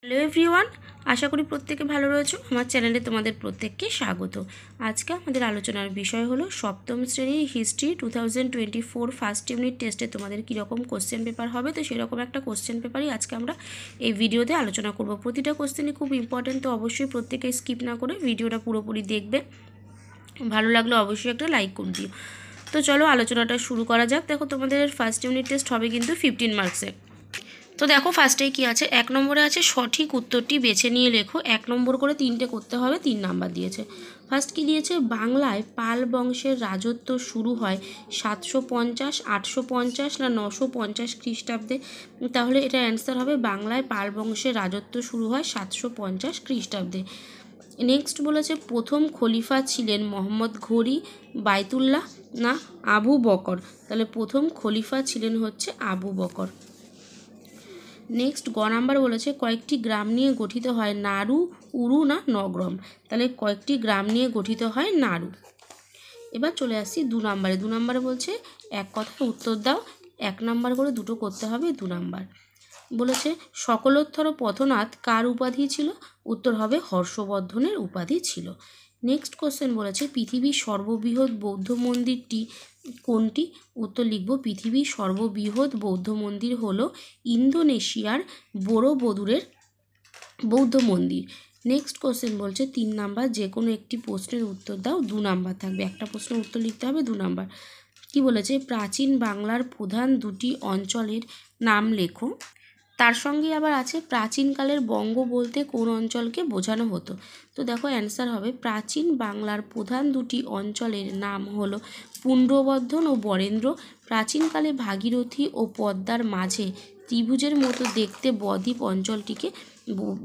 Hello everyone, আশা করি প্রত্যেকে ভালো রয়েছো। আমার চ্যানেলে তোমাদের প্রত্যেককে স্বাগত। আজকে আমাদের আলোচনার বিষয় হলো সপ্তম শ্রেণীর হিস্ট্রি 2024 ফার্স্ট ইউনিট টেস্টে তোমাদের কীরকম কোশ্চেন পেপার হবে। তো সেরকম একটা কোশ্চেন পেপারই আজকে আমরা এই ভিডিওতে আলোচনা করব। প্রতিটা কোশ্চেনই খুব ইম্পর্টেন্ট, তো অবশ্যই প্রত্যেকে স্কিপ না করে ভিডিওটা পুরোপুরি দেখবে। ভালো লাগলে অবশ্যই একটা লাইক করে দিও। তো চলো আলোচনাটা শুরু করা যাক। দেখো, তোমাদের ফার্স্ট ইউনিট টেস্ট হবে কিন্তু 15 মার্কসে। তো দেখো, ফার্স্টেই কী আছে, 1 নম্বরে আছে সঠিক উত্তরটি বেছে নিয়ে লেখো। 1 নম্বর করে 3টে করতে হবে, 3 নাম্বার দিয়েছে। ফার্স্ট কী দিয়েছে, বাংলায় পাল বংশের রাজত্ব শুরু হয় 750, 850 না 950 খ্রিস্টাব্দে। তাহলে এটা অ্যান্সার হবে বাংলায় পাল বংশের রাজত্ব শুরু হয় 750 খ্রিস্টাব্দে। নেক্সট বলেছে প্রথম খলিফা ছিলেন মোহাম্মদ ঘুরি, বাইতুল্লাহ না আবু বকর। তাহলে প্রথম খলিফা ছিলেন হচ্ছে আবু বকর। নেক্সট গ নাম্বার বলেছে কয়েকটি গ্রাম নিয়ে গঠিত হয় নাড়ু, উরু না নগরম। তাহলে কয়েকটি গ্রাম নিয়ে গঠিত হয় নাড়ু। এবার চলে আসছি 2 নাম্বারে। 2 নাম্বারে বলছে এক কথায় উত্তর দাও। 1 নাম্বার করে দুটো করতে হবে, 2 নাম্বার। বলেছে সকলোত্তর পথনাথ কার উপাধি ছিল? উত্তর হবে হর্ষবর্ধনের উপাধি ছিল। নেক্সট কোশ্চেন বলেছে পৃথিবীর সর্ববৃহৎ বৌদ্ধ মন্দিরটি কোনটি? উত্তর লিখব পৃথিবীর সর্ববৃহৎ বৌদ্ধ মন্দির হলো ইন্দোনেশিয়ার বোরোবুদুরের বৌদ্ধ মন্দির। নেক্সট কোশ্চেন বলছে 3 নাম্বার যে কোনো একটি প্রশ্নের উত্তর দাও, 2 নাম্বার থাকবে। একটা প্রশ্নের উত্তর লিখতে হবে, 2 নাম্বার। কি বলেছে প্রাচীন বাংলার প্রধান দুটি অঞ্চলের নাম লেখো। তার সঙ্গে আবার আছে প্রাচীনকালের বঙ্গ বলতে কোন অঞ্চলকে বোঝানো হতো। তো দেখো অ্যান্সার হবে প্রাচীন বাংলার প্রধান দুটি অঞ্চলের নাম হলো পুণ্ড্রবর্ধন ও বরেন্দ্র। প্রাচীনকালে ভাগীরথী ও পদ্মার মাঝে ত্রিভুজের মতো দেখতে বদ্বীপ অঞ্চলটিকে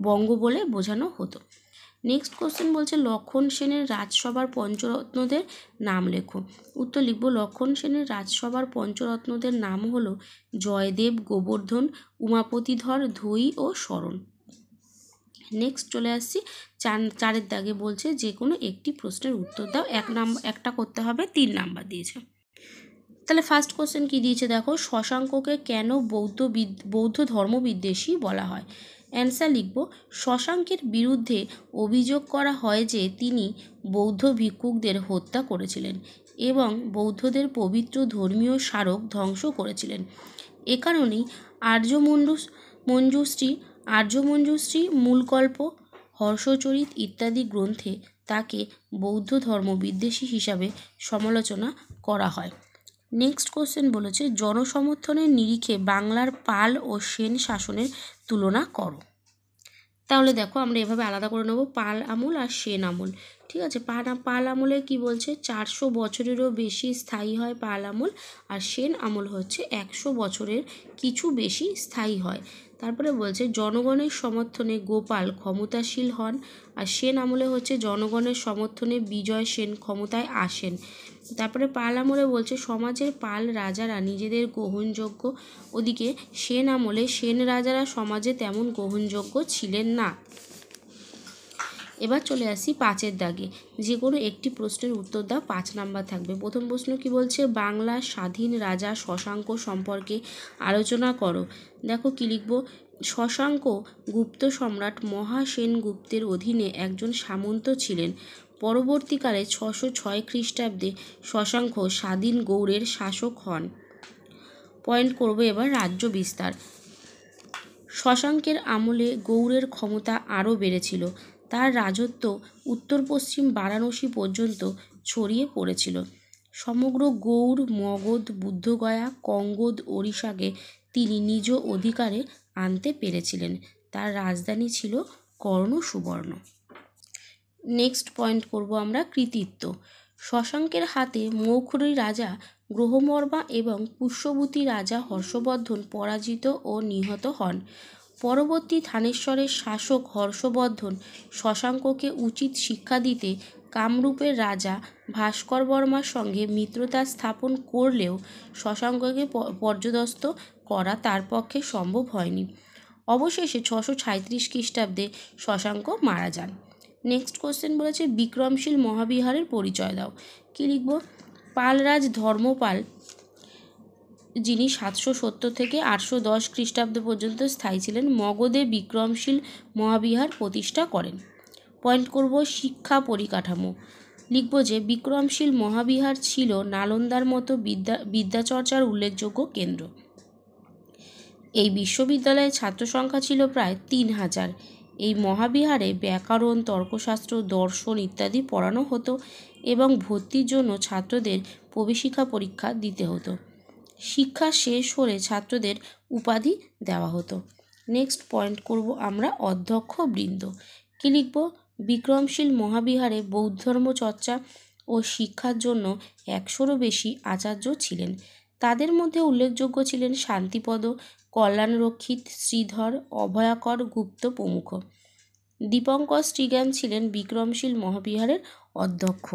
বঙ্গ বলে বোঝানো হতো। নেক্সট কোশ্চেন বলছে লক্ষণ সেনের রাজসভার পঞ্চরত্নদের নাম লেখো। উত্তর লিখব লক্ষণ সেনের রাজসভার পঞ্চরত্নদের নাম হলো জয়দেব, গোবর্ধন, উমাপতিধর, ধৈ ও শরণ। নেক্সট চলে আসছি 4 দাগে বলছে যে কোনো একটি প্রশ্নের উত্তর দাও। একটা করতে হবে, 3 নাম্বার দিয়েছে। তাহলে ফার্স্ট কোশ্চেন কি দিয়েছে দেখো, শশাঙ্ককে কেন বৌদ্ধ ধর্মবিদ্বেষী বলা হয়? অ্যান্সার লিখব শশাঙ্কের বিরুদ্ধে অভিযোগ করা হয় যে তিনি বৌদ্ধ ভিক্ষুকদের হত্যা করেছিলেন এবং বৌদ্ধদের পবিত্র ধর্মীয় স্মারক ধ্বংস করেছিলেন। এ কারণেই আর্যমঞ্জুশ্রী, মূলকল্প, হর্ষচরিত ইত্যাদি গ্রন্থে তাকে বৌদ্ধ ধর্মবিদ্বেষী হিসাবে সমালোচনা করা হয়। নেক্সট কোশ্চেন বলেছে জনসমর্থনের নিরিখে বাংলার পাল ও সেন শাসনের তুলনা করো। তাহলে দেখো আমরা এভাবে আলাদা করে নেব, পাল আমল আর সেন আমল। ঠিক আছে, পাল আমলে কি বলছে 400 বছরেরও বেশি স্থায়ী হয় পাল আমল, আর সেন আমল হচ্ছে 100 বছরের কিছু বেশি স্থায়ী হয়। তারপরে বলছে জনগণের সমর্থনে গোপাল ক্ষমতাশীল হন, আর সেন আমলে হচ্ছে জনগণের সমর্থনে বিজয় সেন ক্ষমতায় আসেন। তারপরে পাল আমলে বলছে সমাজের পাল রাজারা নিজেদের গ্রহণযোগ্য, ওদিকে সেন আমলে সেন রাজারা সমাজে তেমন গ্রহণযোগ্য ছিলেন না। এবার চলে আসি 5 দাগে, যে কোনো একটি প্রশ্নের উত্তর দাও, 5 নাম্বার থাকবে। প্রথম প্রশ্ন কি বলছে বাংলার স্বাধীন রাজা শশাঙ্ক সম্পর্কে আলোচনা করো। দেখো কি লিখব, শশাঙ্ক গুপ্ত সম্রাট মহাসেনগুপ্তের অধীনে একজন সামন্ত ছিলেন। পরবর্তীকালে 606 খ্রিস্টাব্দে শশাঙ্ক স্বাধীন গৌড়ের শাসক হন। পয়েন্ট করব এবার রাজ্য বিস্তার। শশাঙ্কের আমলে গৌড়ের ক্ষমতা আরও বেড়েছিল। তার রাজত্ব উত্তর পশ্চিম বারাণসী পর্যন্ত ছড়িয়ে পড়েছিল। সমগ্র গৌড়, মগধ, বুদ্ধগয়া, কঙ্গোদ, ওড়িশাকে তিনি নিজ অধিকারে আনতে পেরেছিলেন। তার রাজধানী ছিল কর্ণসুবর্ণ। নেক্সট পয়েন্ট করব আমরা কৃতিত্ব। শশাঙ্কের হাতে মৌখরী রাজা গ্রহবর্মা এবং পুষ্যবতী রাজা হর্ষবর্ধন পরাজিত ও নিহত হন। পরবর্তী থানেশ্বরের শাসক হর্ষবর্ধন শশাঙ্ককে উচিত শিক্ষা দিতে কামরূপের রাজা ভাস্করবর্মার সঙ্গে মিত্রতা স্থাপন করলেও শশাঙ্ককে পর্যদস্ত করা তার পক্ষে সম্ভব হয়নি। অবশেষে 637 খ্রিস্টাব্দে শশাঙ্ক মারা যান। নেক্সট কোশ্চেন বলেছে বিক্রমশীল মহাবিহারের পরিচয় দাও। কি লিখব, পালরাজ ধর্মপাল যিনি 770 থেকে 810 খ্রিস্টাব্দ পর্যন্ত স্থায়ী ছিলেন, মগধে বিক্রমশীল মহাবিহার প্রতিষ্ঠা করেন। পয়েন্ট করব শিক্ষা পরিকাঠামো। লিখব যে বিক্রমশীল মহাবিহার ছিল নালন্দার মতো বিদ্যাচর্চার উল্লেখযোগ্য কেন্দ্র। এই বিশ্ববিদ্যালয়ে ছাত্র সংখ্যা ছিল প্রায় 3000। এই মহাবিহারে ব্যাকরণ, তর্কশাস্ত্র, দর্শন ইত্যাদি পড়ানো হতো এবং ভর্তির জন্য ছাত্রদের প্রবেশিকা পরীক্ষা দিতে হতো। শিক্ষা শেষ হলে ছাত্রদের উপাধি দেওয়া হতো। নেক্সট পয়েন্ট করব আমরা অধ্যক্ষবৃন্দ। কী লিখব? বিক্রমশীল মহাবিহারে বৌদ্ধ ধর্ম চর্চা ও শিক্ষার জন্য 100-রও বেশি আচার্য ছিলেন। তাদের মধ্যে উল্লেখযোগ্য ছিলেন শান্তিপদ, কল্যাণরক্ষিত, শ্রীধর, অভয়াকর গুপ্ত প্রমুখ। দীপঙ্কর শ্রীজ্ঞান ছিলেন বিক্রমশীল মহাবিহারের অধ্যক্ষ।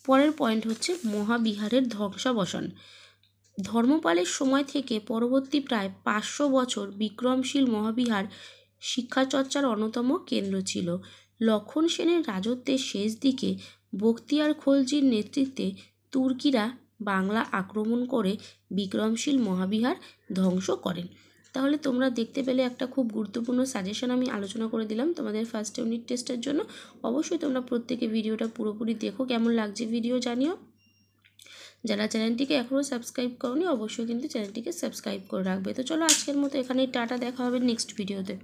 পরের পয়েন্ট হচ্ছে মহাবিহারের ধ্বংসাবসান। ধর্মপালের সময় থেকে পরবর্তী প্রায় 500 বছর বিক্রমশীল মহাবিহার শিক্ষাচর্চার অন্যতম কেন্দ্র ছিল। লক্ষণ সেনের রাজত্বের শেষ দিকে বখতিয়ার খলজির নেতৃত্বে তুর্কিরা বাংলা আক্রমণ করে বিক্রমশীল মহাবিহার ধ্বংস করেন। তাহলে তোমরা দেখতে পেলে একটা খুব গুরুত্বপূর্ণ সাজেশন আমি আলোচনা করে দিলাম তোমাদের ফার্স্ট ইউনিট টেস্টের জন্য। অবশ্যই তোমরা প্রত্যেকে ভিডিওটা পুরোপুরি দেখো, কেমন লাগছে ভিডিও জানিও। যারা চ্যানেলটিকে এখনও সাবস্ক্রাইব করোনি অবশ্যই কিন্তু চ্যানেলটিকে সাবস্ক্রাইব করে রাখবে। তো চলো আজকের মতো এখানেই টাটা, দেখা হবে নেক্সট ভিডিওতে।